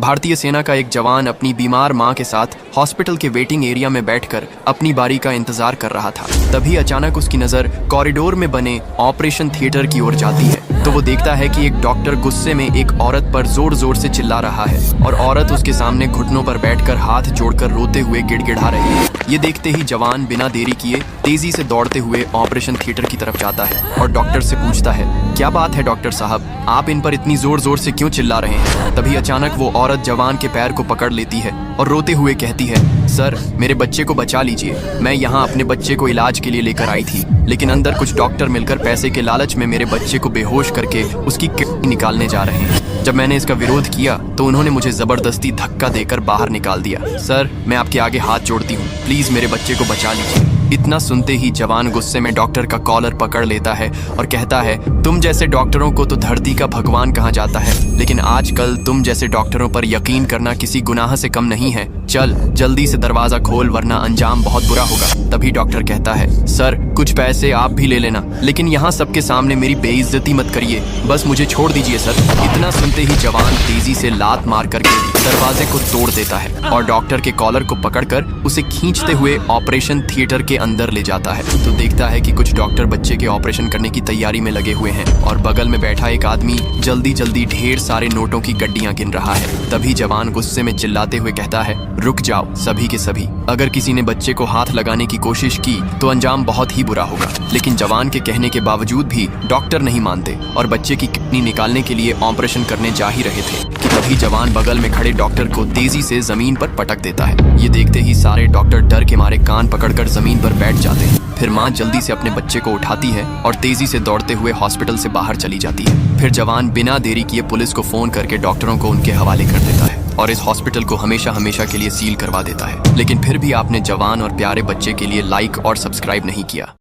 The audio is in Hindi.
भारतीय सेना का एक जवान अपनी बीमार मां के साथ हॉस्पिटल के वेटिंग एरिया में बैठकर अपनी बारी का इंतजार कर रहा था। तभी अचानक उसकी नजर कॉरिडोर में बने ऑपरेशन थिएटर की ओर जाती है तो वो देखता है कि एक डॉक्टर गुस्से में एक औरत पर जोर जोर से चिल्ला रहा है और औरत उसके सामने घुटनों पर बैठकर हाथ जोड़कर रोते हुए गिड़गिड़ा रही है। ये देखते ही जवान बिना देरी किए तेजी से दौड़ते हुए ऑपरेशन थिएटर की तरफ जाता है और डॉक्टर से पूछता है, क्या बात है डॉक्टर साहब, आप इन पर इतनी जोर जोर से क्यों चिल्ला रहे हैं? तभी अचानक वो औरत जवान के पैर को पकड़ लेती है और रोते हुए कहती है, सर मेरे बच्चे को बचा लीजिए, मैं यहाँ अपने बच्चे को इलाज के लिए लेकर आई थी, लेकिन अंदर कुछ डॉक्टर मिलकर पैसे के लालच में मेरे बच्चे को बेहोश करके उसकी किडनी निकालने जा रहे हैं। जब मैंने इसका विरोध किया तो उन्होंने मुझे जबरदस्ती धक्का देकर बाहर निकाल दिया। सर मैं आपके आगे हाथ जोड़ती हूँ, प्लीज मेरे बच्चे को बचा लीजिए। इतना सुनते ही जवान गुस्से में डॉक्टर का कॉलर पकड़ लेता है और कहता है, तुम जैसे डॉक्टरों को तो धरती का भगवान कहा जाता है, लेकिन आजकल तुम जैसे डॉक्टरों पर यकीन करना किसी गुनाह से कम नहीं है। चल जल्दी से दरवाजा खोल वरना अंजाम बहुत बुरा होगा। तभी डॉक्टर कहता है, सर कुछ पैसे आप भी ले लेना, लेकिन यहाँ सबके सामने मेरी बेइज्जती मत करिए, बस मुझे छोड़ दीजिए सर। इतना सुनते ही जवान तेजी से लात मार करके दरवाजे को तोड़ देता है और डॉक्टर के कॉलर को पकड़कर उसे खींचते हुए ऑपरेशन थिएटर के अंदर ले जाता है तो देखता है कि कुछ डॉक्टर बच्चे के ऑपरेशन करने की तैयारी में लगे हुए हैं और बगल में बैठा एक आदमी जल्दी जल्दी ढेर सारे नोटों की गड्डियां गिन रहा है। तभी जवान गुस्से में चिल्लाते हुए कहता है, रुक जाओ सभी के सभी, अगर किसी ने बच्चे को हाथ लगाने की कोशिश की तो अंजाम बहुत ही बुरा होगा। लेकिन जवान के कहने के बावजूद भी डॉक्टर नहीं मानते और बच्चे की किडनी निकालने के लिए ऑपरेशन करने जा ही रहे थे कि तभी जवान बगल में खड़े डॉक्टर को तेजी से जमीन पर पटक देता है। ये देखते ही सारे डॉक्टर डर के मारे कान पकड़कर जमीन पर बैठ जाते हैं। फिर माँ जल्दी से अपने बच्चे को उठाती है और तेजी से दौड़ते हुए हॉस्पिटल से बाहर चली जाती है। फिर जवान बिना देरी किए पुलिस को फोन करके डॉक्टरों को उनके हवाले कर देता है और इस हॉस्पिटल को हमेशा हमेशा के लिए सील करवा देता है। लेकिन फिर भी आपने जवान और प्यारे बच्चे के लिए लाइक और सब्सक्राइब नहीं किया।